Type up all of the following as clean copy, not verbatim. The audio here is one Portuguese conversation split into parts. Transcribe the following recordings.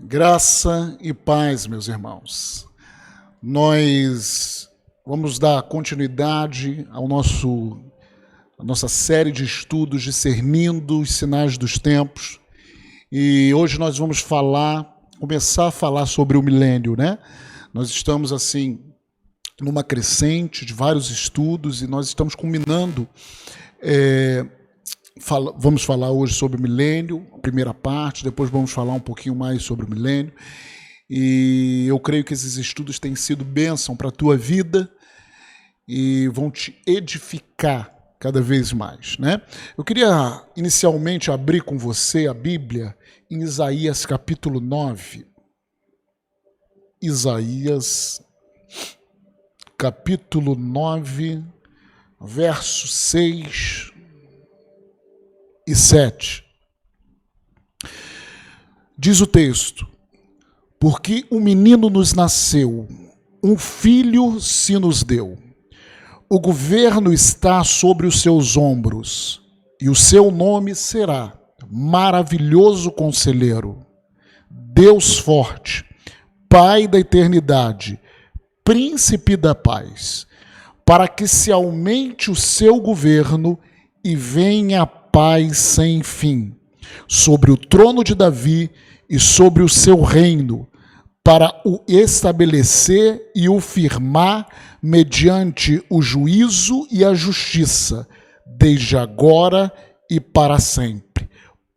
Graça e paz, meus irmãos. Nós vamos dar continuidade à nossa série de estudos discernindo os sinais dos tempos. E hoje nós vamos começar a falar sobre o milênio, né? Nós estamos assim numa crescente de vários estudos e nós estamos culminando. Vamos falar hoje sobre o milênio, a primeira parte, depois vamos falar um pouquinho mais sobre o milênio. E eu creio que esses estudos têm sido bênção para a tua vida e vão te edificar cada vez mais, né? Eu queria inicialmente abrir com você a Bíblia em Isaías capítulo 9. Isaías capítulo 9, verso 6 e 7. Diz o texto: porque um menino nos nasceu, um filho se nos deu. O governo está sobre os seus ombros, e o seu nome será Maravilhoso Conselheiro, Deus Forte, Pai da Eternidade, Príncipe da Paz, para que se aumente o seu governo e venha a paz sem fim, sobre o trono de Davi e sobre o seu reino, para o estabelecer e o firmar mediante o juízo e a justiça, desde agora e para sempre.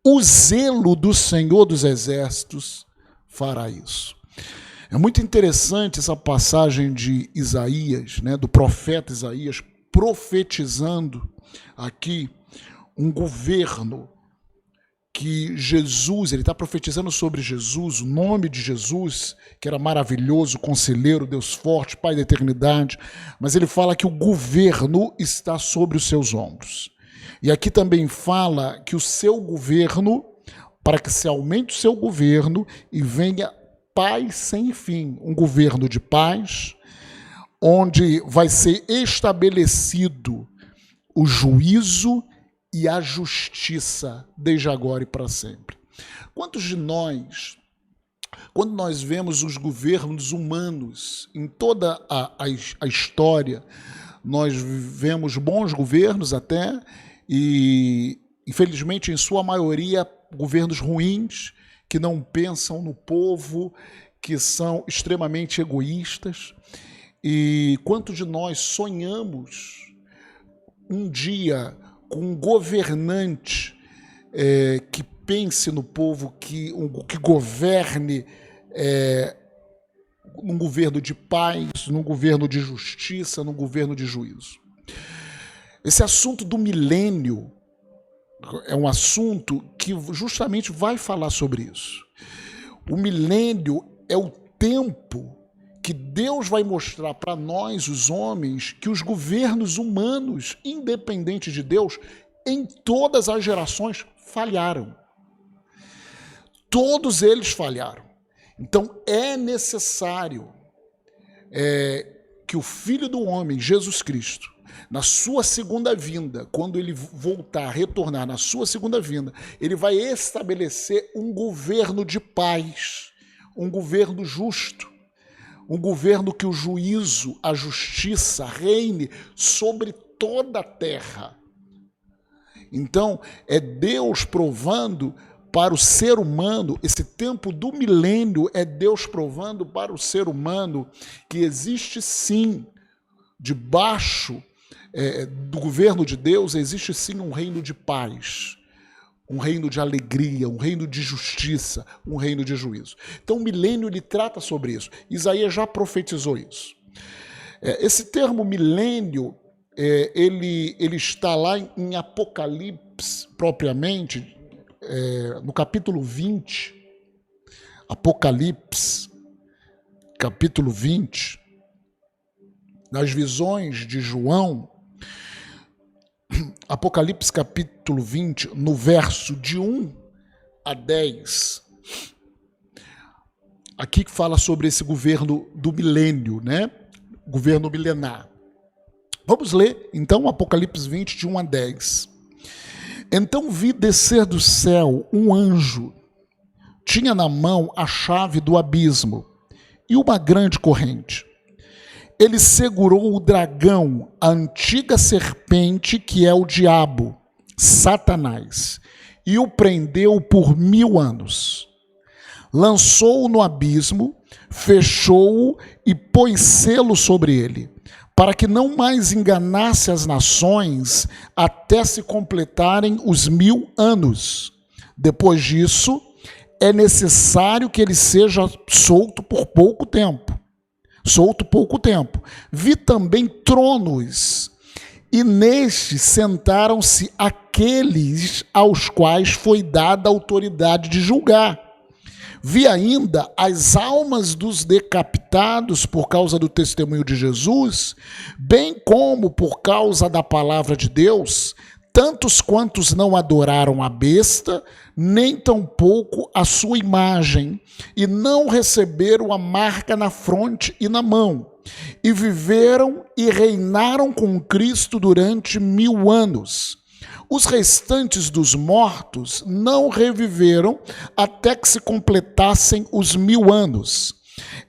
O zelo do Senhor dos Exércitos fará isso. É muito interessante essa passagem de Isaías, né, do profeta Isaías, profetizando aqui um governo que Jesus, ele está profetizando sobre Jesus, o nome de Jesus, que era maravilhoso, conselheiro, Deus forte, Pai da eternidade, mas ele fala que o governo está sobre os seus ombros. E aqui também fala que o seu governo, para que se aumente o seu governo e venha paz sem fim, um governo de paz, onde vai ser estabelecido o juízo e a justiça desde agora e para sempre. Quantos de nós, quando nós vemos os governos humanos em toda a história, nós vemos bons governos até, e infelizmente em sua maioria governos ruins, que não pensam no povo, que são extremamente egoístas. E quantos de nós sonhamos um dia com um governante que pense no povo, que governe num governo de paz, num governo de justiça, num governo de juízo. Esse assunto do milênio é um assunto que justamente vai falar sobre isso. O milênio é o tempo que Deus vai mostrar para nós, os homens, que os governos humanos, independentes de Deus, em todas as gerações, falharam. Todos eles falharam. Então, é necessário que o Filho do Homem, Jesus Cristo, na sua segunda vinda, quando ele voltar, retornar na sua segunda vinda, ele vai estabelecer um governo de paz, um governo justo, um governo que o juízo, a justiça reine sobre toda a terra. Então, é Deus provando para o ser humano, esse tempo do milênio é Deus provando para o ser humano que existe sim, debaixo do governo de Deus, existe sim um reino de paz, um reino de alegria, um reino de justiça, um reino de juízo. Então o milênio ele trata sobre isso. Isaías já profetizou isso. Esse termo milênio, ele está lá em Apocalipse propriamente, no capítulo 20, Apocalipse, capítulo 20, nas visões de João, Apocalipse capítulo 20, no verso de 1 a 10, aqui que fala sobre esse governo do milênio, né? Governo milenar. Vamos ler, então, Apocalipse 20, de 1 a 10. Então vi descer do céu um anjo, tinha na mão a chave do abismo e uma grande corrente. Ele segurou o dragão, a antiga serpente que é o diabo, Satanás, e o prendeu por 1000 anos. Lançou-o no abismo, fechou-o e pôs selo sobre ele, para que não mais enganasse as nações até se completarem os 1000 anos. Depois disso, é necessário que ele seja solto por pouco tempo. Vi também tronos, e nestes sentaram-se aqueles aos quais foi dada a autoridade de julgar. Vi ainda as almas dos decapitados por causa do testemunho de Jesus, bem como por causa da palavra de Deus, tantos quantos não adoraram a besta, nem tampouco a sua imagem, e não receberam a marca na fronte e na mão, e viveram e reinaram com Cristo durante 1000 anos. Os restantes dos mortos não reviveram até que se completassem os 1000 anos.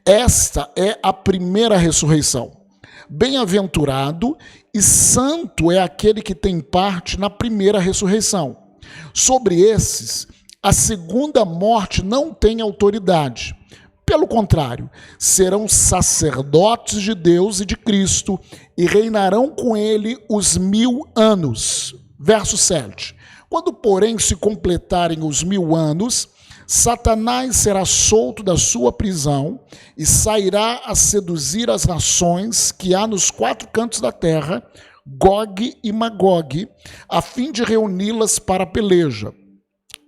Esta é a primeira ressurreição. Bem-aventurado e santo é aquele que tem parte na primeira ressurreição. Sobre esses, a segunda morte não tem autoridade. Pelo contrário, serão sacerdotes de Deus e de Cristo e reinarão com ele os 1000 anos. Verso 7. Quando, porém, se completarem os 1000 anos, Satanás será solto da sua prisão e sairá a seduzir as nações que há nos 4 cantos da terra, Gog e Magog, a fim de reuni-las para a peleja.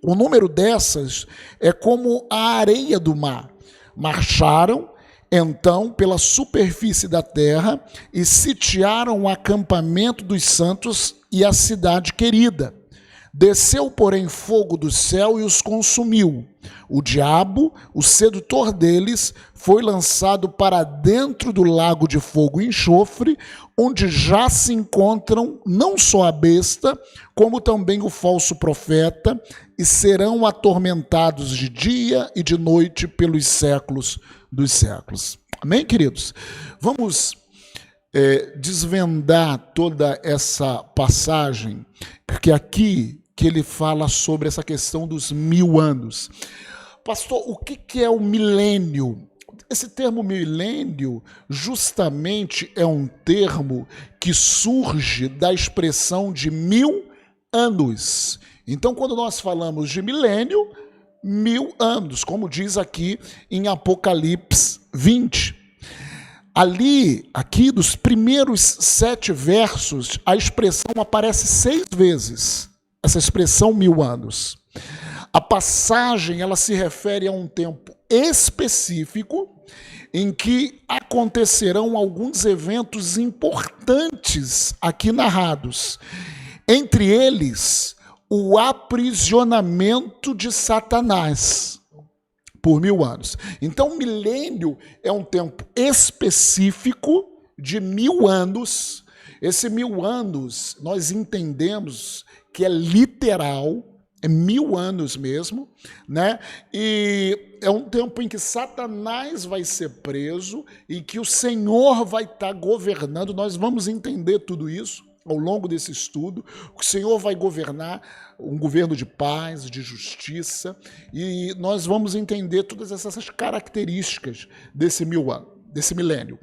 O número dessas é como a areia do mar. Marcharam, então, pela superfície da terra e sitiaram o acampamento dos santos e a cidade querida. Desceu, porém, fogo do céu e os consumiu. O diabo, o sedutor deles, foi lançado para dentro do lago de fogo e enxofre, onde já se encontram não só a besta, como também o falso profeta, e serão atormentados de dia e de noite pelos séculos dos séculos. Amém, queridos? Vamos desvendar toda essa passagem, porque aqui que ele fala sobre essa questão dos 1000 anos. Pastor, o que é o milênio? Esse termo milênio justamente é um termo que surge da expressão de 1000 anos. Então, quando nós falamos de milênio, 1000 anos, como diz aqui em Apocalipse 20. Aqui dos primeiros 7 versos, a expressão aparece 6 vezes. Essa expressão 1000 anos. A passagem, ela se refere a um tempo específico em que acontecerão alguns eventos importantes aqui narrados. Entre eles, o aprisionamento de Satanás por 1000 anos. Então, o milênio é um tempo específico de 1000 anos. Esse 1000 anos, nós entendemos que é literal, é 1000 anos mesmo, né? E é um tempo em que Satanás vai ser preso e que o Senhor vai estar governando. Nós vamos entender tudo isso ao longo desse estudo. O Senhor vai governar um governo de paz, de justiça, e nós vamos entender todas essas características desse milênio.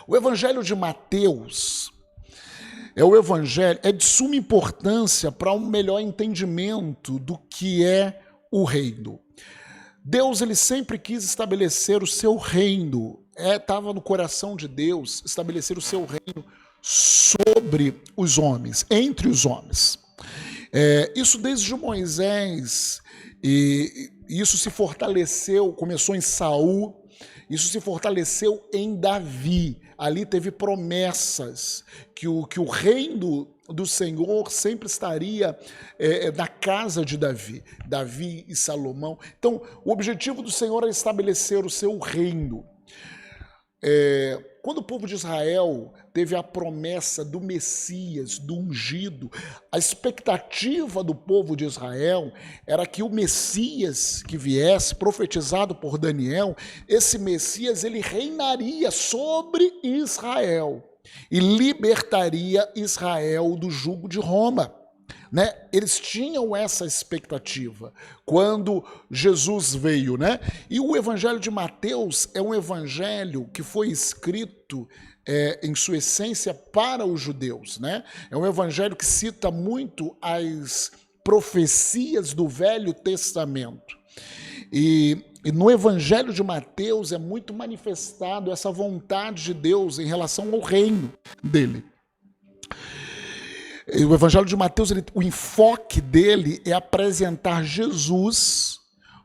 O Evangelho de Mateus é de suma importância para um melhor entendimento do que é o reino. Deus, ele sempre quis estabelecer o seu reino. Estava no coração de Deus estabelecer o seu reino sobre os homens, entre os homens. Isso desde Moisés, e isso se fortaleceu, começou em Saul, isso se fortaleceu em Davi. Ali teve promessas que o reino do Senhor sempre estaria na casa de Davi e Salomão. Então, o objetivo do Senhor é estabelecer o seu reino. Quando o povo de Israel teve a promessa do Messias, do ungido, a expectativa do povo de Israel era que o Messias que viesse, profetizado por Daniel, esse Messias ele reinaria sobre Israel e libertaria Israel do jugo de Roma. Né? Eles tinham essa expectativa quando Jesus veio, né? E o Evangelho de Mateus é um evangelho que foi escrito em sua essência para os judeus, né? É um evangelho que cita muito as profecias do Velho Testamento. E no Evangelho de Mateus é muito manifestado essa vontade de Deus em relação ao reino dele. O Evangelho de Mateus, o enfoque dele é apresentar Jesus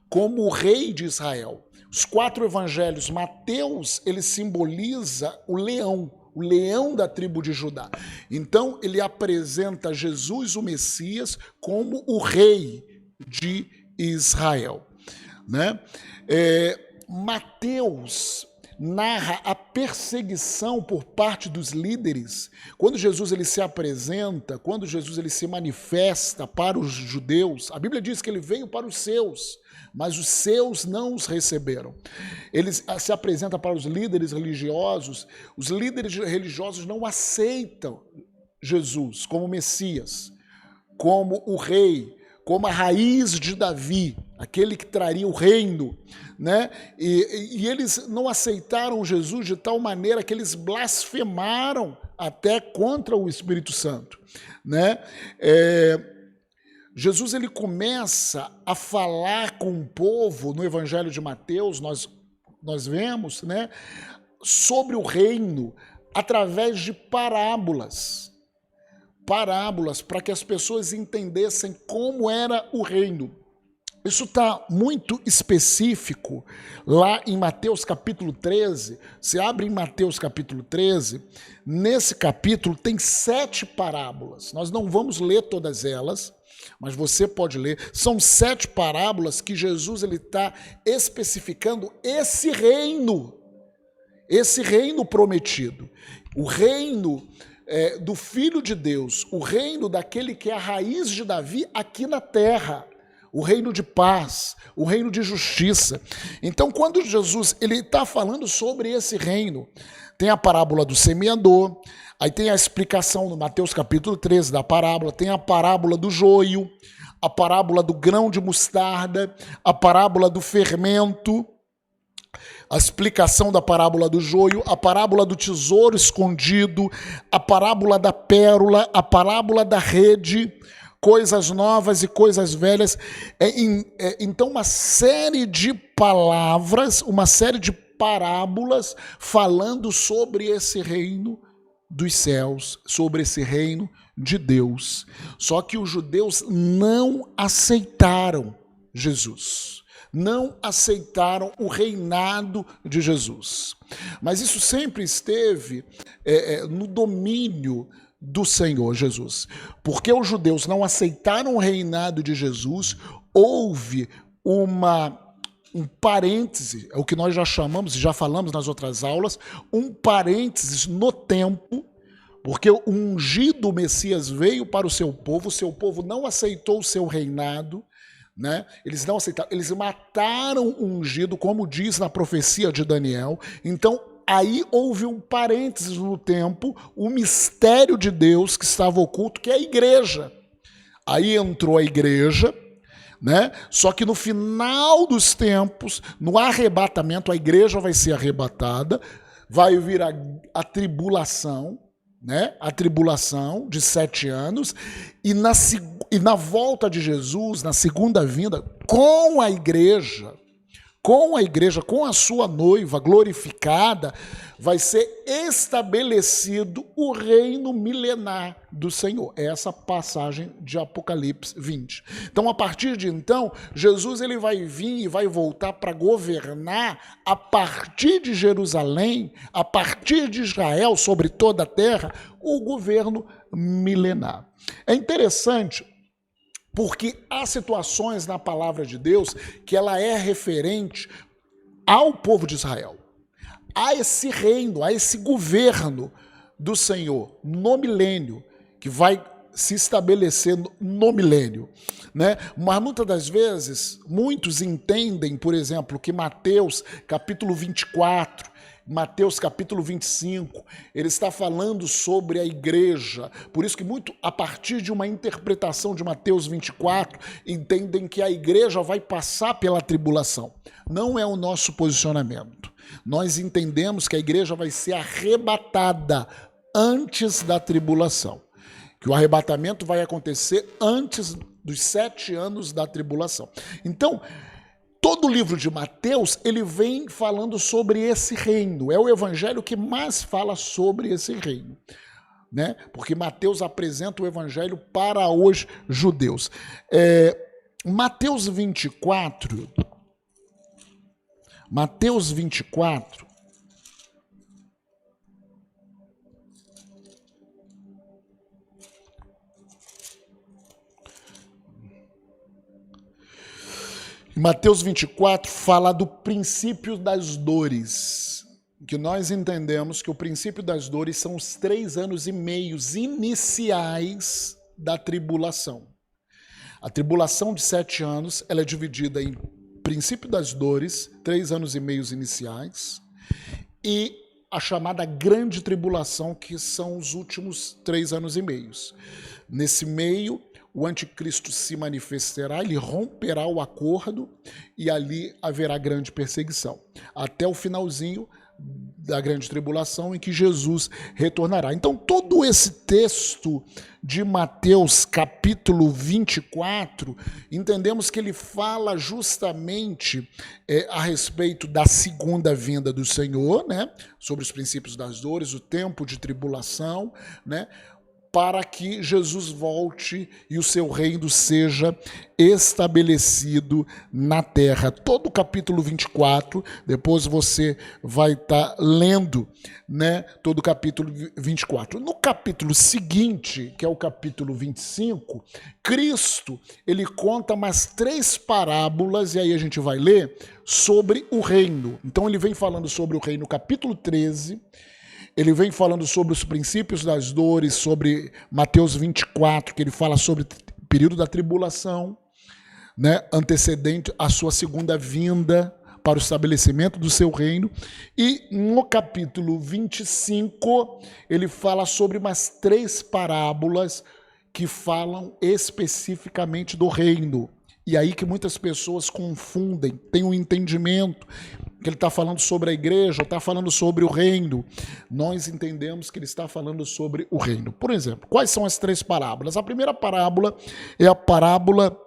como o rei de Israel. Os 4 evangelhos, Mateus, ele simboliza o leão da tribo de Judá. Então, ele apresenta Jesus, o Messias, como o rei de Israel. Né? Mateus narra a perseguição por parte dos líderes. Quando Jesus ele se apresenta, quando Jesus ele se manifesta para os judeus, a Bíblia diz que ele veio para os seus, mas os seus não os receberam. Ele se apresenta para os líderes religiosos, os líderes religiosos não aceitam Jesus como Messias, como o rei, como a raiz de Davi, aquele que traria o reino, né? E eles não aceitaram Jesus de tal maneira que eles blasfemaram até contra o Espírito Santo, né? Jesus ele começa a falar com o povo no Evangelho de Mateus, nós vemos, né, sobre o reino através de parábolas para que as pessoas entendessem como era o reino. Isso está muito específico lá em Mateus capítulo 13. Você abre em Mateus capítulo 13, nesse capítulo tem 7 parábolas. Nós não vamos ler todas elas, mas você pode ler. São 7 parábolas que Jesus está especificando esse reino prometido, o reino do Filho de Deus, o reino daquele que é a raiz de Davi aqui na terra, o reino de paz, o reino de justiça. Então, quando Jesus está falando sobre esse reino, tem a parábola do semeador, aí tem a explicação no Mateus capítulo 13 da parábola, tem a parábola do joio, a parábola do grão de mostarda, a parábola do fermento, a explicação da parábola do joio, a parábola do tesouro escondido, a parábola da pérola, a parábola da rede, coisas novas e coisas velhas. Então, uma série de palavras, uma série de parábolas falando sobre esse reino dos céus, sobre esse reino de Deus. Só que os judeus não aceitaram Jesus. Não aceitaram o reinado de Jesus. Mas isso sempre esteve no domínio do Senhor Jesus. Porque os judeus não aceitaram o reinado de Jesus, houve um parêntese, é o que nós já chamamos, e já falamos nas outras aulas, um parênteses no tempo, porque o ungido Messias veio para o seu povo não aceitou o seu reinado, né? Eles não aceitaram, eles mataram o ungido, como diz na profecia de Daniel. Então, aí houve um parênteses no tempo, o mistério de Deus que estava oculto, que é a igreja. Aí entrou a igreja, né? Só que no final dos tempos, no arrebatamento, a igreja vai ser arrebatada, vai vir a tribulação, né? A tribulação de 7 anos, e na volta de Jesus, na segunda vinda, com a igreja, com a sua noiva glorificada, vai ser estabelecido o reino milenar do Senhor. É essa passagem de Apocalipse 20. Então, a partir de então, Jesus ele vai vir e vai voltar para governar a partir de Jerusalém, a partir de Israel, sobre toda a terra, o governo milenar. É interessante porque há situações na palavra de Deus que ela é referente ao povo de Israel. há esse reino, há esse governo do Senhor no milênio, que vai se estabelecer no milênio, né? Mas muitas das vezes, muitos entendem, por exemplo, que Mateus capítulo 24, Mateus capítulo 25, ele está falando sobre a igreja. Por isso que muito, a partir de uma interpretação de Mateus 24, entendem que a igreja vai passar pela tribulação. Não é o nosso posicionamento. Nós entendemos que a igreja vai ser arrebatada antes da tribulação. Que o arrebatamento vai acontecer antes dos 7 anos da tribulação. Então, todo o livro de Mateus, ele vem falando sobre esse reino. É o evangelho que mais fala sobre esse reino, né? Porque Mateus apresenta o evangelho para os judeus. Mateus 24, Mateus 24 fala do princípio das dores, que nós entendemos que o princípio das dores são os 3 anos e meio iniciais da tribulação. A tribulação de 7 anos, ela é dividida em princípio das dores, 3 anos e meio iniciais, e a chamada grande tribulação, que são os últimos 3 anos e meio. Nesse meio, o anticristo se manifestará, ele romperá o acordo e ali haverá grande perseguição, até o finalzinho da grande tribulação em que Jesus retornará. Então, todo esse texto de Mateus capítulo 24, entendemos que ele fala justamente a respeito da segunda vinda do Senhor, né? Sobre os princípios das dores, o tempo de tribulação, né? Para que Jesus volte e o seu reino seja estabelecido na terra. Todo o capítulo 24, depois você vai estar lendo, né, todo o capítulo 24. No capítulo seguinte, que é o capítulo 25, Cristo, ele conta mais 3 parábolas, e aí a gente vai ler, sobre o reino. Então ele vem falando sobre o reino, capítulo 13, ele vem falando sobre os princípios das dores, sobre Mateus 24, que ele fala sobre o período da tribulação, né, antecedente à sua segunda vinda para o estabelecimento do seu reino. E no capítulo 25, ele fala sobre mais 3 parábolas que falam especificamente do reino. E aí que muitas pessoas confundem, têm um entendimento que ele está falando sobre a igreja, ou está falando sobre o reino. Nós entendemos que ele está falando sobre o reino. Por exemplo, quais são as 3 parábolas? A primeira parábola é a parábola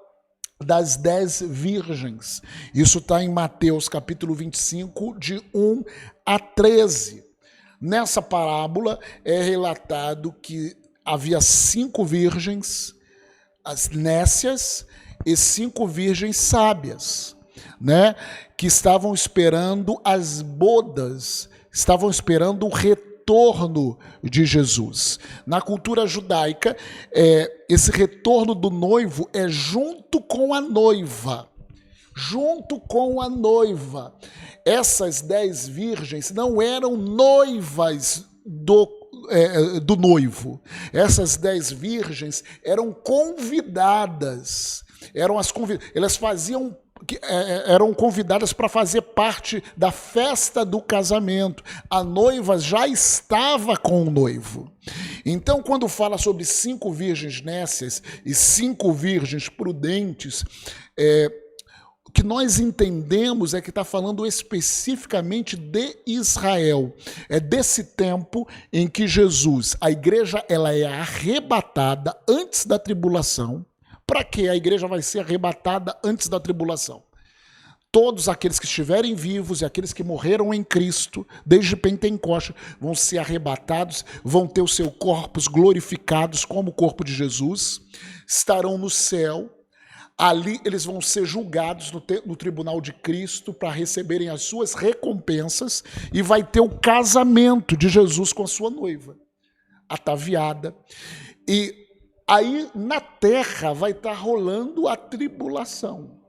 das 10 virgens. Isso está em Mateus capítulo 25, de 1 a 13. Nessa parábola é relatado que havia 5 virgens, as nécias, e 5 virgens sábias, né, que estavam esperando as bodas, estavam esperando o retorno de Jesus. Na cultura judaica, esse retorno do noivo é junto com a noiva. Junto com a noiva. Essas 10 virgens não eram noivas do noivo. Essas 10 virgens eram convidadas. Elas eram convidadas para fazer parte da festa do casamento. A noiva já estava com o noivo. Então, quando fala sobre 5 virgens nécias e 5 virgens prudentes, o que nós entendemos é que está falando especificamente de Israel. É desse tempo em que Jesus, a igreja, ela é arrebatada antes da tribulação. Para que a igreja vai ser arrebatada antes da tribulação? Todos aqueles que estiverem vivos e aqueles que morreram em Cristo, desde Pentecostes, vão ser arrebatados, vão ter os seus corpos glorificados como o corpo de Jesus, estarão no céu. Ali eles vão ser julgados no tribunal de Cristo para receberem as suas recompensas, e vai ter o casamento de Jesus com a sua noiva, ataviada. E aí na terra vai estar rolando a tribulação.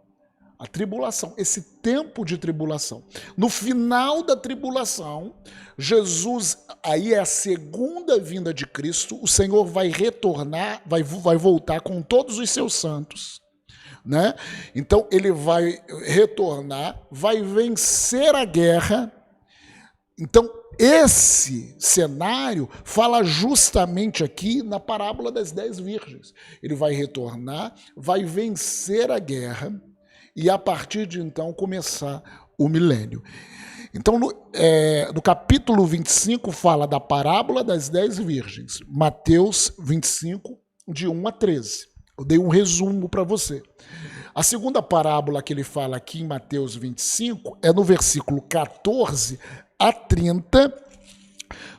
A tribulação, esse tempo de tribulação. No final da tribulação, Jesus, aí é a segunda vinda de Cristo, o Senhor vai retornar, vai voltar com todos os seus santos, né? Então ele vai retornar, vai vencer a guerra. Então esse cenário fala justamente aqui na parábola das 10 virgens. Ele vai retornar, vai vencer a guerra, e a partir de então começar o milênio. Então, no capítulo 25, fala da parábola das 10 virgens. Mateus 25, de 1 a 13. Eu dei um resumo para você. A segunda parábola que ele fala aqui em Mateus 25 é no versículo 14 a 30,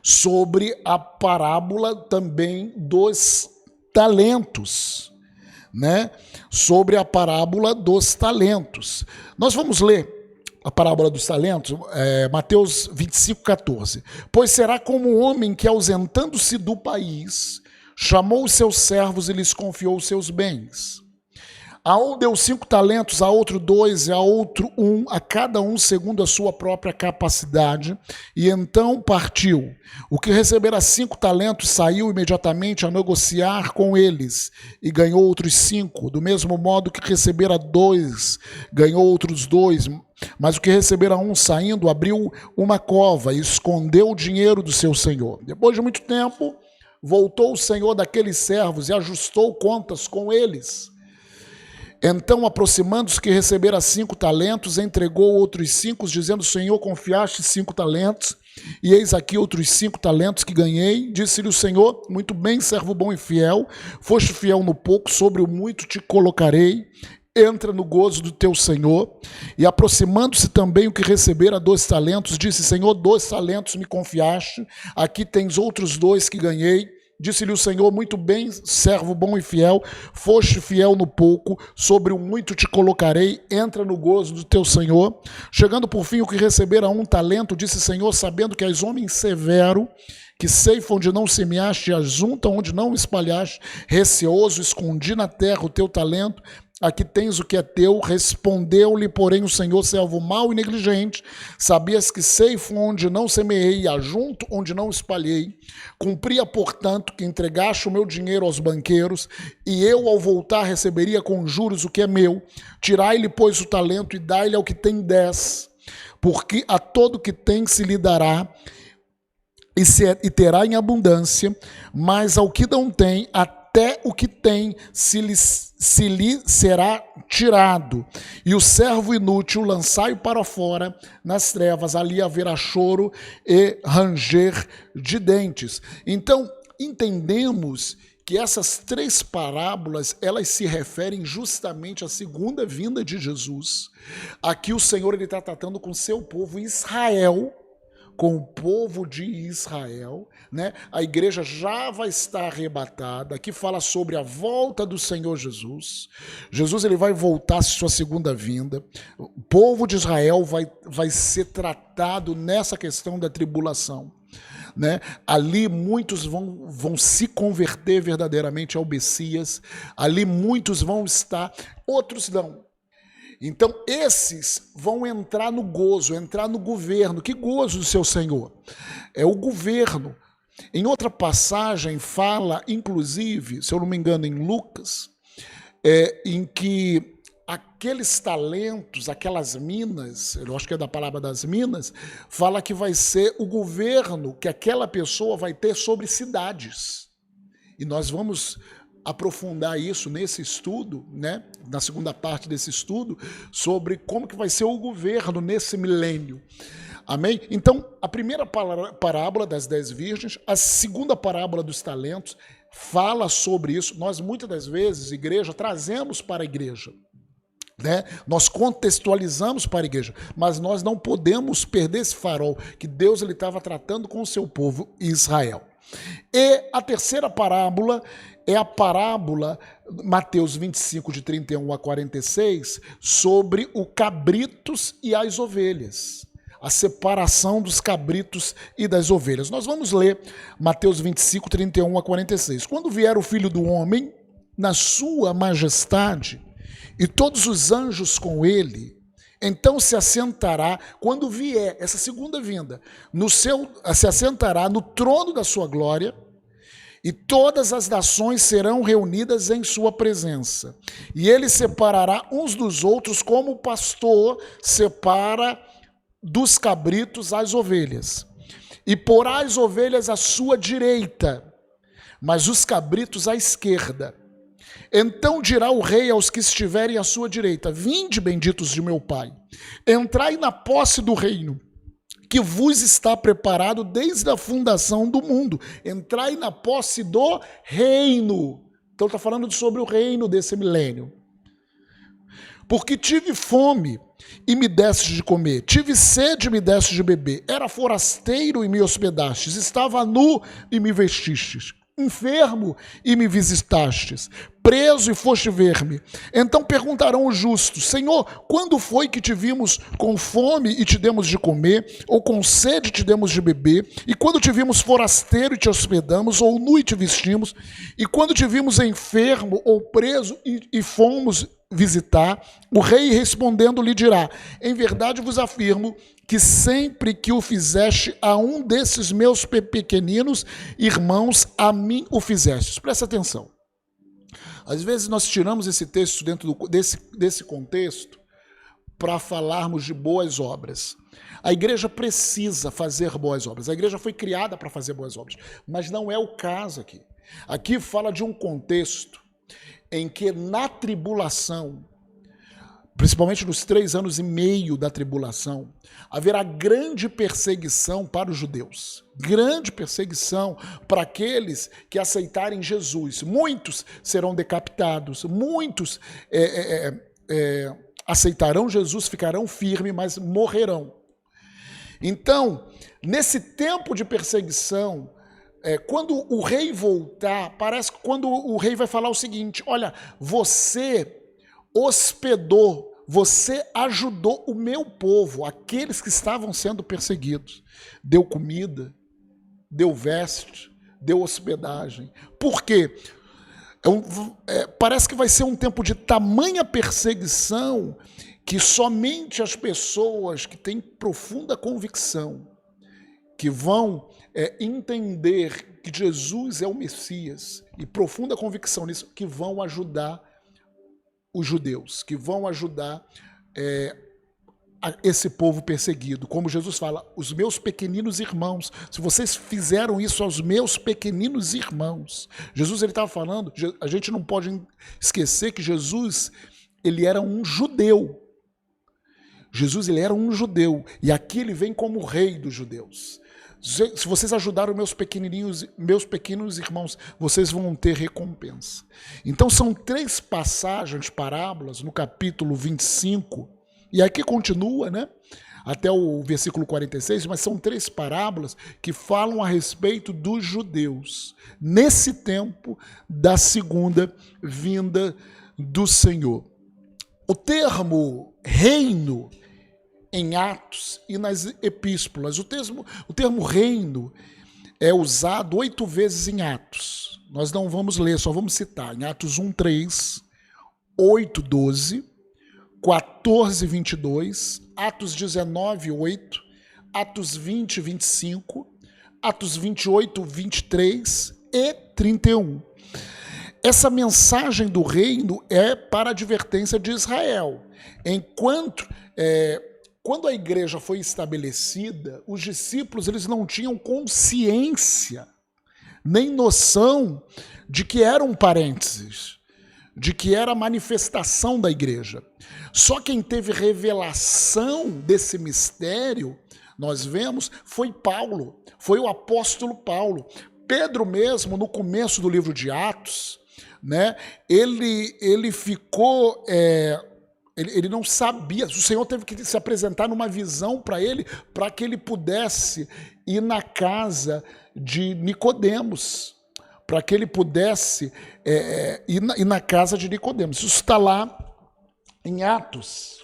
sobre a parábola também dos talentos, né? Sobre a parábola dos talentos. Nós vamos ler a parábola dos talentos, Mateus 25, 14. Pois será como um homem que, ausentando-se do país, chamou os seus servos e lhes confiou os seus bens. A um deu 5 talentos, a outro 2, a outro 1, a cada um segundo a sua própria capacidade, e então partiu. O que recebera 5 talentos saiu imediatamente a negociar com eles, e ganhou outros 5. Do mesmo modo que recebera 2, ganhou outros 2. Mas o que recebera 1, saindo, abriu uma cova e escondeu o dinheiro do seu senhor. Depois de muito tempo, voltou o senhor daqueles servos e ajustou contas com eles. Então, aproximando-se que recebera 5 talentos, entregou outros 5, dizendo: Senhor, confiaste 5 talentos, e eis aqui outros 5 talentos que ganhei. Disse-lhe o Senhor: muito bem, servo bom e fiel, foste fiel no pouco, sobre o muito te colocarei, entra no gozo do teu Senhor. E aproximando-se também o que recebera 2 talentos, disse: Senhor, 2 talentos me confiaste, aqui tens outros 2 que ganhei. Disse-lhe o Senhor: muito bem, servo bom e fiel, foste fiel no pouco, sobre o muito te colocarei, entra no gozo do teu Senhor. Chegando por fim o que recebera 1 talento, disse: Senhor, sabendo que és homem severo, que ceifa onde não semeaste e ajunta onde não espalhaste, receoso, escondi na terra o teu talento, aqui tens o que é teu. Respondeu-lhe, porém, o Senhor: servo mau e negligente, sabias que ceifo onde não semeei e ajunto onde não espalhei. Cumpria, portanto, que entregaste o meu dinheiro aos banqueiros, e eu, ao voltar, receberia com juros o que é meu. Tirai-lhe, pois, o talento e dai-lhe ao que tem 10, porque a todo que tem se lhe dará, e terá em abundância, mas ao que não tem, até o que tem se lhe será tirado. E o servo inútil lançai-o para fora nas trevas, ali haverá choro e ranger de dentes. Então, entendemos que essas 3 parábolas, elas se referem justamente à segunda vinda de Jesus. Aqui o Senhor está tratando com seu povo Israel, com o povo de Israel, né? A igreja já vai estar arrebatada. Aqui fala sobre a volta do Senhor Jesus. Jesus, ele vai voltar à sua segunda vinda. O povo de Israel vai ser tratado nessa questão da tribulação, né? Ali muitos vão se converter verdadeiramente ao Messias. Ali muitos vão estar, outros não. Então, esses vão entrar no gozo, entrar no governo. Que gozo do seu Senhor? É o governo. Em outra passagem fala, inclusive, se eu não me engano, em Lucas, em que aqueles talentos, aquelas minas, eu acho que é da palavra das minas, fala que vai ser o governo que aquela pessoa vai ter sobre cidades. E nós vamos aprofundar isso nesse estudo, né? Na segunda parte desse estudo, sobre como que vai ser o governo nesse milênio. Amém? Então, a primeira parábola das 10 virgens, a segunda parábola dos talentos, fala sobre isso. Nós, muitas das vezes, igreja, trazemos para a igreja, né? Nós contextualizamos para a igreja, mas nós não podemos perder esse farol que Deus estava tratando com o seu povo Israel. E a terceira parábola é a parábola, Mateus 25, de 31 a 46, sobre o cabritos e as ovelhas. A separação dos cabritos e das ovelhas. Nós vamos ler Mateus 25, 31 a 46. Quando vier o Filho do Homem, na sua majestade, e todos os anjos com ele. Então se assentará, quando vier essa segunda vinda, se assentará no trono da sua glória, e todas as nações serão reunidas em sua presença. E ele separará uns dos outros, como o pastor separa dos cabritos as ovelhas. E porá as ovelhas à sua direita, mas os cabritos à esquerda. Então dirá o rei aos que estiverem à sua direita: vinde, benditos de meu Pai, entrai na posse do reino que vos está preparado desde a fundação do mundo. Entrai na posse do reino. Então está falando sobre o reino desse milênio. Porque tive fome e me deste de comer, tive sede e me deste de beber, era forasteiro e me hospedastes, estava nu e me vestistes, enfermo e me visitastes, preso e foste ver-me. Então perguntarão os justos: Senhor, quando foi que te vimos com fome e te demos de comer, ou com sede e te demos de beber? E quando te vimos forasteiro e te hospedamos, ou nu e te vestimos? E quando te vimos enfermo ou preso e fomos visitar? O rei respondendo lhe dirá: em verdade vos afirmo que sempre que o fizeste a um desses meus pequeninos irmãos, a mim o fizestes. Presta atenção. Às vezes nós tiramos esse texto dentro desse contexto para falarmos de boas obras. A igreja precisa fazer boas obras. A igreja foi criada para fazer boas obras. Mas não é o caso aqui. Aqui fala de um contexto em que na tribulação, principalmente nos 3 anos e meio da tribulação, haverá grande perseguição para os judeus. Grande perseguição para aqueles que aceitarem Jesus. Muitos serão decapitados, muitos aceitarão Jesus, ficarão firmes, mas morrerão. Então, nesse tempo de perseguição, quando o rei voltar, parece que quando o rei vai falar o seguinte: olha, você hospedou, você ajudou o meu povo, aqueles que estavam sendo perseguidos, deu comida, deu veste, deu hospedagem. Por quê? Parece que vai ser um tempo de tamanha perseguição que somente as pessoas que têm profunda convicção, que vão entender que Jesus é o Messias, e profunda convicção nisso, que vão ajudar os judeus, que vão ajudar esse povo perseguido. Como Jesus fala: os meus pequeninos irmãos, se vocês fizeram isso aos meus pequeninos irmãos. Jesus, ele estava falando, a gente não pode esquecer que Jesus, ele era um judeu. Jesus, ele era um judeu, e aqui ele vem como rei dos judeus. Se vocês ajudaram meus pequenos irmãos, vocês vão ter recompensa. Então são 3 passagens, parábolas, no capítulo 25, e aqui continua, né? Até o versículo 46, mas são 3 parábolas que falam a respeito dos judeus, nesse tempo da segunda vinda do Senhor. O termo reino em Atos e nas epístolas, o termo reino é usado 8 vezes em Atos. Nós não vamos ler, só vamos citar. Em Atos 1:3, 8:12, 14:22, Atos 19:8, Atos 20:25, Atos 28:23 e 31. Essa mensagem do reino é para a advertência de Israel. Quando a igreja foi estabelecida, os discípulos, eles não tinham consciência, nem noção de que era um parênteses, de que era a manifestação da igreja. Só quem teve revelação desse mistério, nós vemos, foi Paulo, foi o apóstolo Paulo. Pedro mesmo, no começo do livro de Atos, né, ele ficou... Ele não sabia, o Senhor teve que se apresentar numa visão para ele, para que ele pudesse ir na casa de Nicodemos, para que ele pudesse ir na casa de Nicodemos. Isso está lá em Atos.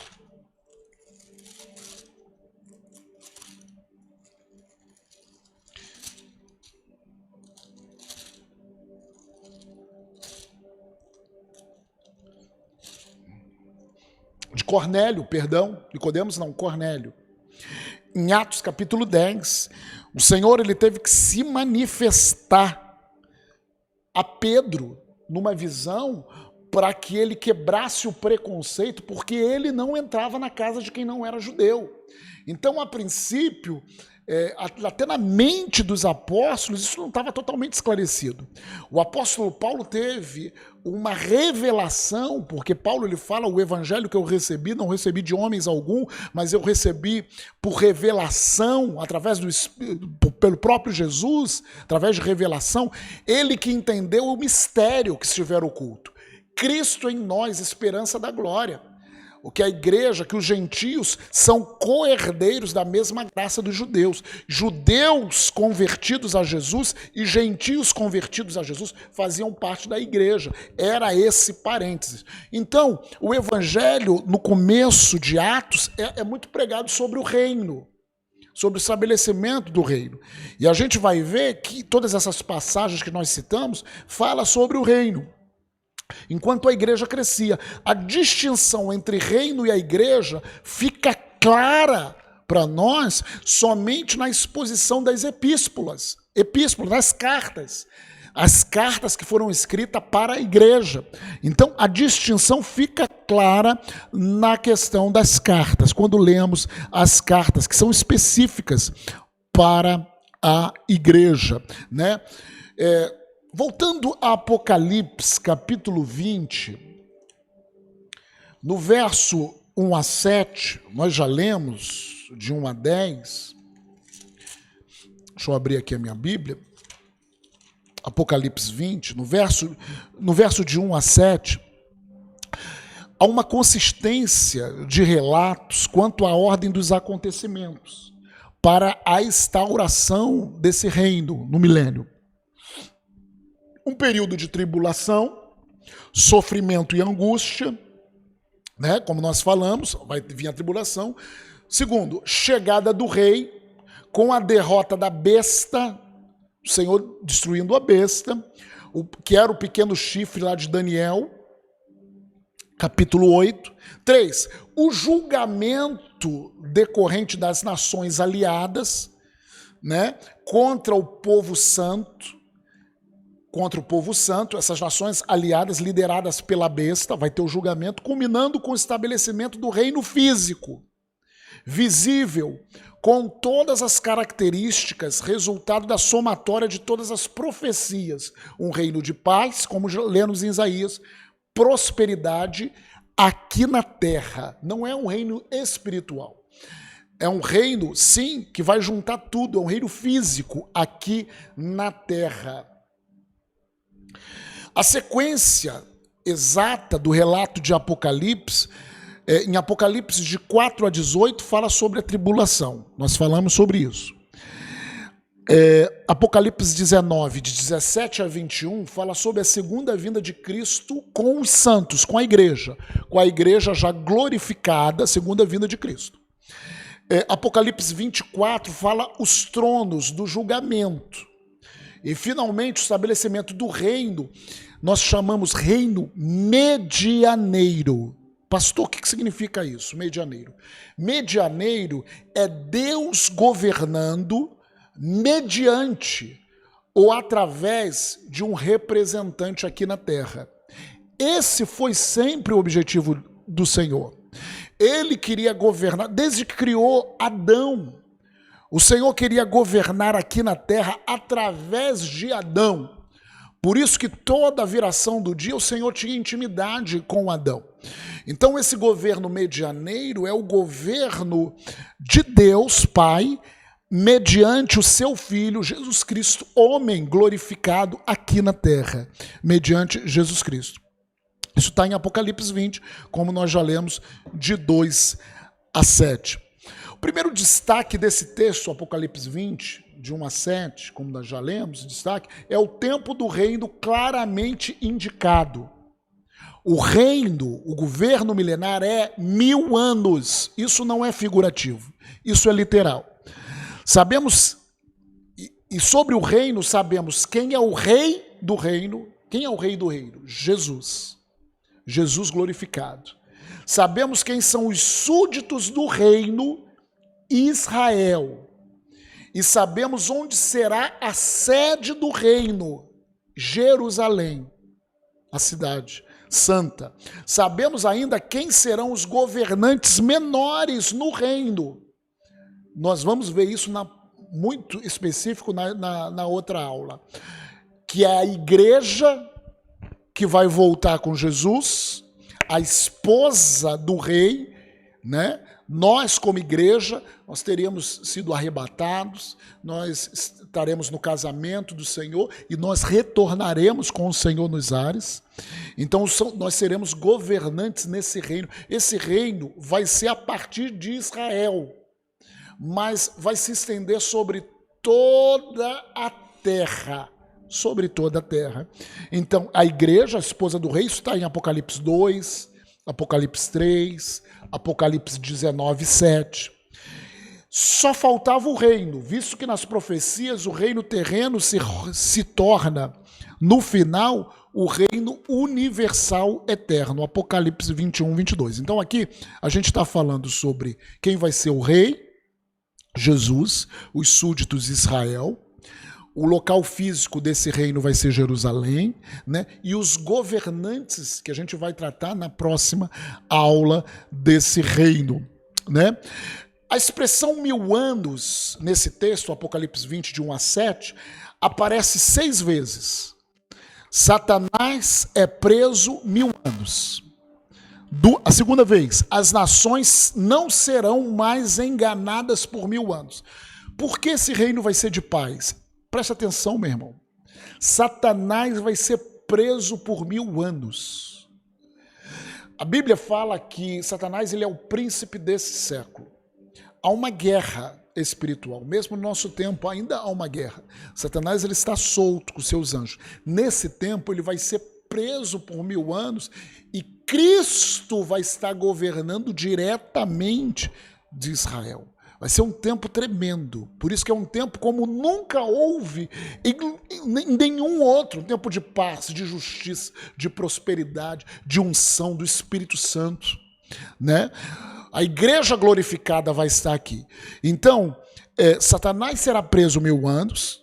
de Cornélio, perdão, Nicodemos não, Cornélio. Em Atos capítulo 10, o Senhor ele teve que se manifestar a Pedro numa visão para que ele quebrasse o preconceito, porque ele não entrava na casa de quem não era judeu. Então, a princípio, até na mente dos apóstolos, isso não estava totalmente esclarecido. O apóstolo Paulo teve uma revelação, porque Paulo ele fala, o evangelho que eu recebi, não recebi de homens algum, mas eu recebi por revelação, pelo próprio Jesus, através de revelação, ele que entendeu o mistério que estiver oculto. Cristo em nós, esperança da glória. O que a igreja, que os gentios são co-herdeiros da mesma graça dos judeus. Judeus convertidos a Jesus e gentios convertidos a Jesus faziam parte da igreja. Era esse parênteses. Então, o evangelho, no começo de Atos, é muito pregado sobre o reino, sobre o estabelecimento do reino. E a gente vai ver que todas essas passagens que nós citamos falam sobre o reino. Enquanto a igreja crescia, a distinção entre reino e a igreja fica clara para nós somente na exposição das epístolas, das cartas. As cartas que foram escritas para a igreja. Então, a distinção fica clara na questão das cartas, quando lemos as cartas que são específicas para a igreja, né? Voltando a Apocalipse, capítulo 20, no verso 1 a 7, nós já lemos de 1 a 10. Deixa eu abrir aqui a minha Bíblia. Apocalipse 20, no verso de 1 a 7, há uma consistência de relatos quanto à ordem dos acontecimentos para a instauração desse reino no milênio. Um período de tribulação, sofrimento e angústia, né? Como nós falamos, vai vir a tribulação. Segundo, chegada do rei, com a derrota da besta, o Senhor destruindo a besta, que era o pequeno chifre lá de Daniel, capítulo 8. 3, o julgamento decorrente das nações aliadas, né? Contra o povo santo, essas nações aliadas lideradas pela besta, vai ter o julgamento, culminando com o estabelecimento do reino físico, visível, com todas as características, resultado da somatória de todas as profecias. Um reino de paz, como lemos em Isaías, prosperidade aqui na terra. Não é um reino espiritual. É um reino, sim, que vai juntar tudo, é um reino físico aqui na terra. A sequência exata do relato de Apocalipse, em Apocalipse de 4 a 18, fala sobre a tribulação. Nós falamos sobre isso. Apocalipse 19, de 17 a 21, fala sobre a segunda vinda de Cristo com os santos, com a igreja já glorificada, a segunda vinda de Cristo. Apocalipse 24 fala os tronos do julgamento. E, finalmente, o estabelecimento do reino, nós chamamos reino medianeiro. Pastor, o que significa isso, medianeiro? Medianeiro é Deus governando mediante ou através de um representante aqui na terra. Esse foi sempre o objetivo do Senhor. Ele queria governar, desde que criou Adão. O Senhor queria governar aqui na terra através de Adão. Por isso que toda a viração do dia o Senhor tinha intimidade com Adão. Então esse governo medianeiro é o governo de Deus Pai, mediante o seu Filho, Jesus Cristo, homem glorificado aqui na terra, mediante Jesus Cristo. Isso está em Apocalipse 20, como nós já lemos, de 2 a 7. O primeiro destaque desse texto, Apocalipse 20, de 1 a 7, como nós já lemos, destaque, é o tempo do reino claramente indicado. O reino, o governo milenar é 1000 anos. Isso não é figurativo, isso é literal. Sabemos, e sobre o reino sabemos quem é o rei do reino. Quem é o rei do reino? Jesus. Jesus glorificado. Sabemos quem são os súditos do reino, Israel. E sabemos onde será a sede do reino, Jerusalém, a cidade santa. Sabemos ainda quem serão os governantes menores no reino. Nós vamos ver isso muito específico na outra aula. Que é a igreja que vai voltar com Jesus, a esposa do rei, né? Nós, como igreja, nós teríamos sido arrebatados, nós estaremos no casamento do Senhor e nós retornaremos com o Senhor nos ares. Então, nós seremos governantes nesse reino. Esse reino vai ser a partir de Israel, mas vai se estender sobre toda a terra. Sobre toda a terra. Então, a igreja, a esposa do rei, isso está em Apocalipse 2, Apocalipse 3, Apocalipse 19, 7. Só faltava o reino, visto que nas profecias o reino terreno se torna, no final, o reino universal eterno. Apocalipse 21, 22. Então aqui a gente está falando sobre quem vai ser o rei, Jesus, os súditos de Israel. O local físico desse reino vai ser Jerusalém, né? E os governantes que a gente vai tratar na próxima aula desse reino, né? A expressão 1000 anos, nesse texto, Apocalipse 20, de 1 a 7, aparece 6 vezes. Satanás é preso 1000 anos. A segunda vez, as nações não serão mais enganadas por 1000 anos. Por que esse reino vai ser de paz? Presta atenção, meu irmão. Satanás vai ser preso por 1000 anos. A Bíblia fala que Satanás ele é o príncipe desse século. Há uma guerra espiritual. Mesmo no nosso tempo ainda há uma guerra. Satanás ele está solto com seus anjos. Nesse tempo ele vai ser preso por 1000 anos e Cristo vai estar governando diretamente de Israel. Vai ser um tempo tremendo. Por isso que é um tempo como nunca houve em nenhum outro. Um tempo de paz, de justiça, de prosperidade, de unção do Espírito Santo, né? A igreja glorificada vai estar aqui. Então, Satanás será preso 1000 anos.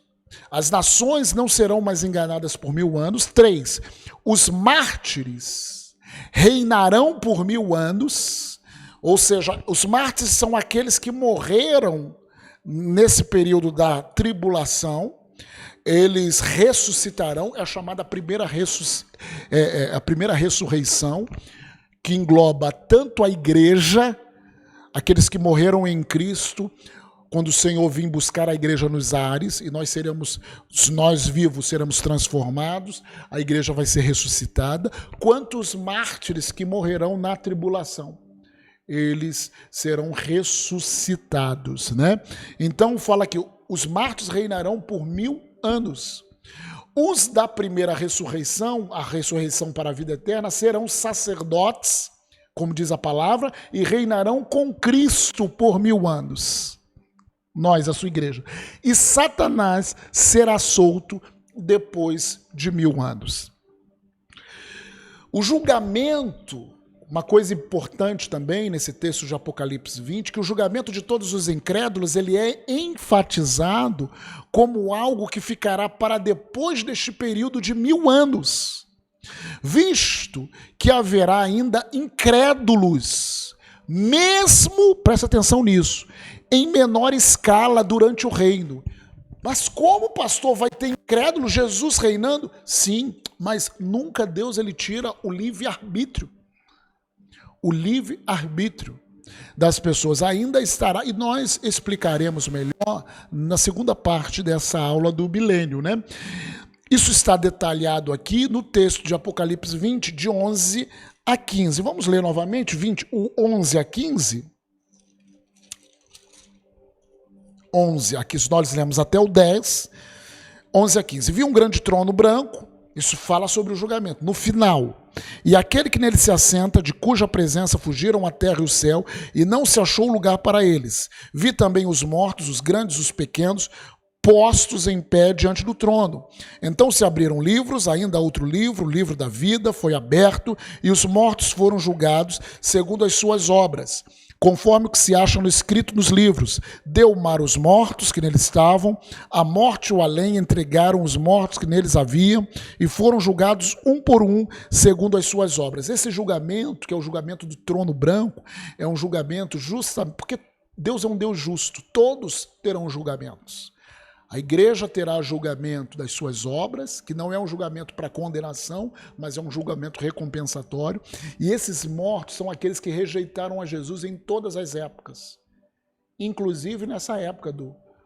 As nações não serão mais enganadas por 1000 anos. 3. Os mártires reinarão por 1000 anos. Ou seja, os mártires são aqueles que morreram nesse período da tribulação. Eles ressuscitarão, é a chamada primeira ressurreição, que engloba tanto a igreja, aqueles que morreram em Cristo, quando o Senhor vir buscar a igreja nos ares, e nós vivos seremos transformados, a igreja vai ser ressuscitada, quanto os mártires que morrerão na tribulação. Eles serão ressuscitados, né? Então fala que os mártires reinarão por 1000 anos. Os da primeira ressurreição, a ressurreição para a vida eterna, serão sacerdotes, como diz a palavra, e reinarão com Cristo por 1000 anos. Nós, a sua igreja. E Satanás será solto depois de 1000 anos. O julgamento, uma coisa importante também nesse texto de Apocalipse 20, que o julgamento de todos os incrédulos ele é enfatizado como algo que ficará para depois deste período de 1000 anos, visto que haverá ainda incrédulos, mesmo, presta atenção nisso, em menor escala durante o reino. Mas como, pastor, vai ter incrédulo, Jesus reinando? Sim, mas nunca Deus ele tira o livre-arbítrio. O livre-arbítrio das pessoas ainda estará, e nós explicaremos melhor na segunda parte dessa aula do milênio, né? Isso está detalhado aqui no texto de Apocalipse 20, de 11 a 15. Vamos ler novamente, 11 a 15. 11, aqui nós lemos até o 10, 11 a 15. Vi um grande trono branco, isso fala sobre o julgamento, no final. E aquele que nele se assenta, de cuja presença fugiram a terra e o céu, e não se achou lugar para eles. Vi também os mortos, os grandes, os pequenos, postos em pé diante do trono. Então se abriram livros, ainda outro livro, o livro da vida, foi aberto, e os mortos foram julgados segundo as suas obras, conforme o que se acha no escrito nos livros. Deu o mar os mortos que neles estavam, a morte e o além entregaram os mortos que neles haviam, e foram julgados um por um, segundo as suas obras. Esse julgamento, que é o julgamento do trono branco, é um julgamento justamente porque Deus é um Deus justo, todos terão julgamentos. A igreja terá julgamento das suas obras, que não é um julgamento para condenação, mas é um julgamento recompensatório. E esses mortos são aqueles que rejeitaram a Jesus em todas as épocas, inclusive nessa época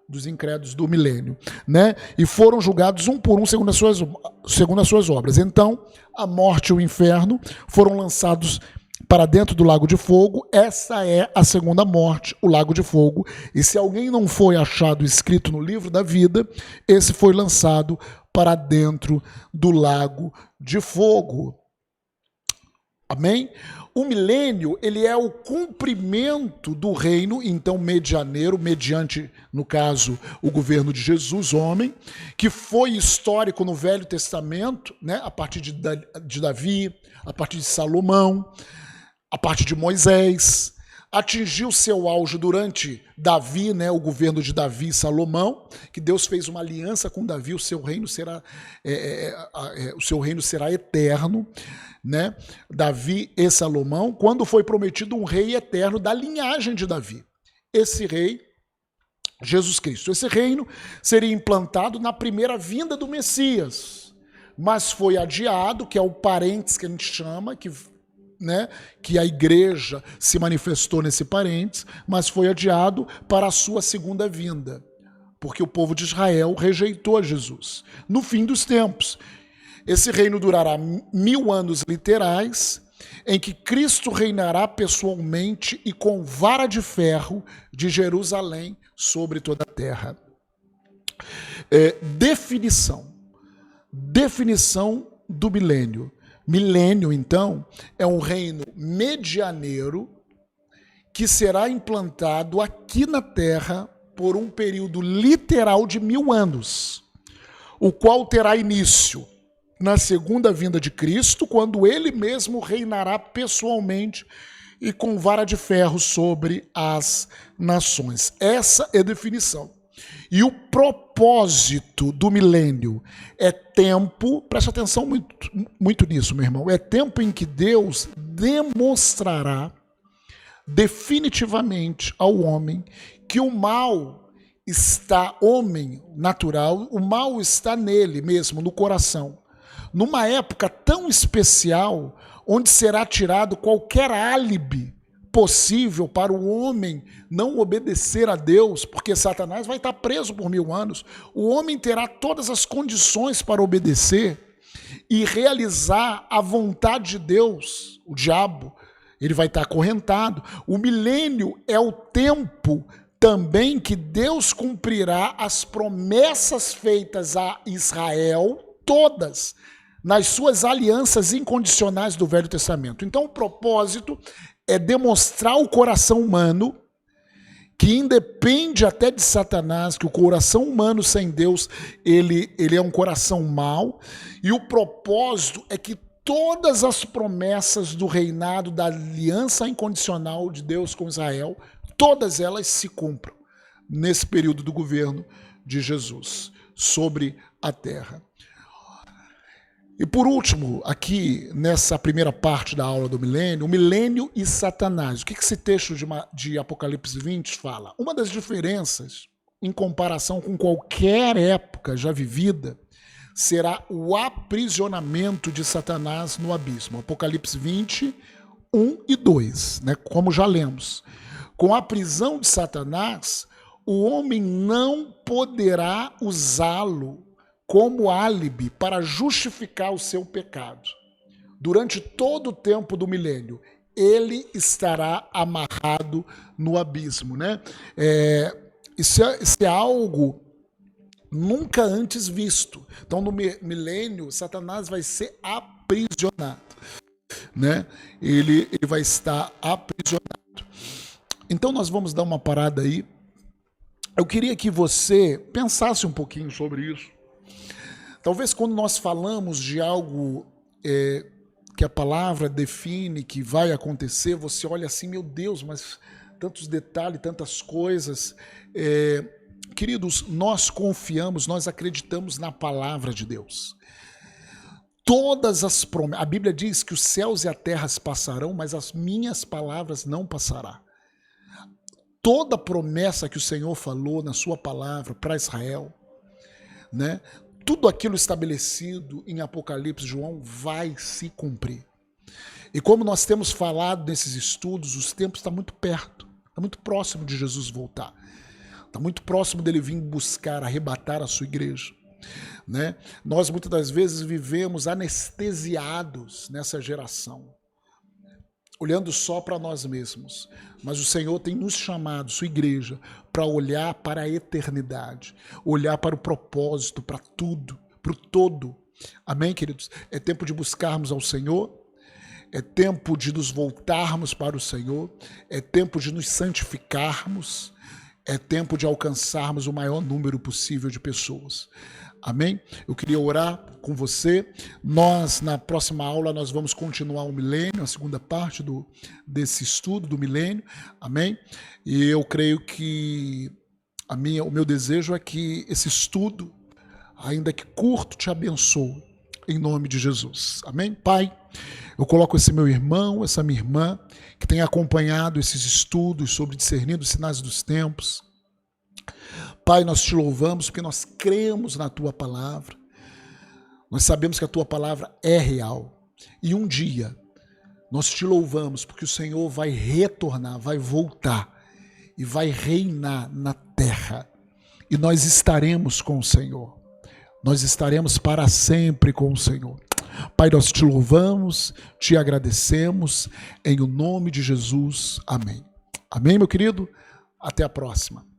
dos incrédulos do milênio, né? E foram julgados um por um segundo as suas obras. Então, a morte e o inferno foram lançados para dentro do lago de fogo. Essa é a segunda morte, o lago de fogo. E se alguém não foi achado escrito no livro da vida, esse foi lançado para dentro do lago de fogo. Amém? O milênio, ele é o cumprimento do reino, então medianeiro, mediante, no caso, o governo de Jesus, homem, que foi histórico no Velho Testamento, né? A partir de Davi, a partir de Salomão, a partir de Moisés, atingiu seu auge durante Davi, né, o governo de Davi e Salomão, que Deus fez uma aliança com Davi, o seu reino será eterno, né? Davi e Salomão, quando foi prometido um rei eterno da linhagem de Davi. Esse rei, Jesus Cristo. Esse reino seria implantado na primeira vinda do Messias, mas foi adiado, que é o parênteses que a gente chama, que a igreja se manifestou nesse parênteses, mas foi adiado para a sua segunda vinda, porque o povo de Israel rejeitou a Jesus. No fim dos tempos, esse reino durará 1000 anos literais, em que Cristo reinará pessoalmente e com vara de ferro de Jerusalém sobre toda a terra. Definição do milênio. Milênio, então, é um reino medianeiro que será implantado aqui na Terra por um período literal de 1000 anos, o qual terá início na segunda vinda de Cristo, quando ele mesmo reinará pessoalmente e com vara de ferro sobre as nações. Essa é a definição. E o propósito do milênio é tempo, preste atenção muito nisso, meu irmão, é tempo em que Deus demonstrará definitivamente ao homem que o mal está, homem natural, o mal está nele mesmo, no coração. Numa época tão especial, onde será tirado qualquer álibi possível para o homem não obedecer a Deus, porque Satanás vai estar preso por 1000 anos. O homem terá todas as condições para obedecer e realizar a vontade de Deus. O diabo, ele vai estar acorrentado. O milênio é o tempo também que Deus cumprirá as promessas feitas a Israel, todas, nas suas alianças incondicionais do Velho Testamento. Então, o propósito é demonstrar ao coração humano, que independe até de Satanás, que o coração humano sem Deus, ele é um coração mau, e o propósito é que todas as promessas do reinado, da aliança incondicional de Deus com Israel, todas elas se cumpram nesse período do governo de Jesus sobre a terra. E por último, aqui nessa primeira parte da aula do milênio, o milênio e Satanás. O que esse texto de Apocalipse 20 fala? Uma das diferenças, em comparação com qualquer época já vivida, será o aprisionamento de Satanás no abismo. Apocalipse 20, 1 e 2, né? Como já lemos. Com a prisão de Satanás, o homem não poderá usá-lo como álibi para justificar o seu pecado. Durante todo o tempo do milênio, ele estará amarrado no abismo, né? Isso é algo nunca antes visto. Então, no milênio, Satanás vai ser aprisionado, né? Ele vai estar aprisionado. Então, nós vamos dar uma parada aí eu queria que você pensasse um pouquinho sobre isso. Talvez quando nós falamos de algo que a palavra define, que vai acontecer, você olha assim, meu Deus, mas tantos detalhes, tantas coisas. Queridos, nós confiamos, nós acreditamos na palavra de Deus. Todas as promessas, a Bíblia diz que os céus e a terra passarão, mas as minhas palavras não passarão. Toda promessa que o Senhor falou na sua palavra para Israel, né? Tudo aquilo estabelecido em Apocalipse, João, vai se cumprir. E como nós temos falado nesses estudos, os tempos estão muito perto, está muito próximo de Jesus voltar. Está muito próximo dele vir buscar, arrebatar a sua igreja. Né? Nós muitas das vezes vivemos anestesiados nessa geração, olhando só para nós mesmos. Mas o Senhor tem nos chamado, sua igreja, para olhar para a eternidade, olhar para o propósito, para tudo, para o todo. Amém, queridos? É tempo de buscarmos ao Senhor, é tempo de nos voltarmos para o Senhor, é tempo de nos santificarmos, é tempo de alcançarmos o maior número possível de pessoas. Amém? Eu queria orar com você. Nós, na próxima aula, nós vamos continuar o milênio, a segunda parte desse estudo do milênio. Amém? E eu creio que o meu desejo é que esse estudo, ainda que curto, te abençoe, em nome de Jesus. Amém? Pai, eu coloco esse meu irmão, essa minha irmã, que tem acompanhado esses estudos sobre discernindo os sinais dos tempos. Pai, nós te louvamos porque nós cremos na tua palavra. Nós sabemos que a tua palavra é real. E um dia nós te louvamos porque o Senhor vai retornar, vai voltar e vai reinar na terra. E nós estaremos com o Senhor. Nós estaremos para sempre com o Senhor. Pai, nós te louvamos, te agradecemos, em o nome de Jesus. Amém. Amém, meu querido? Até a próxima.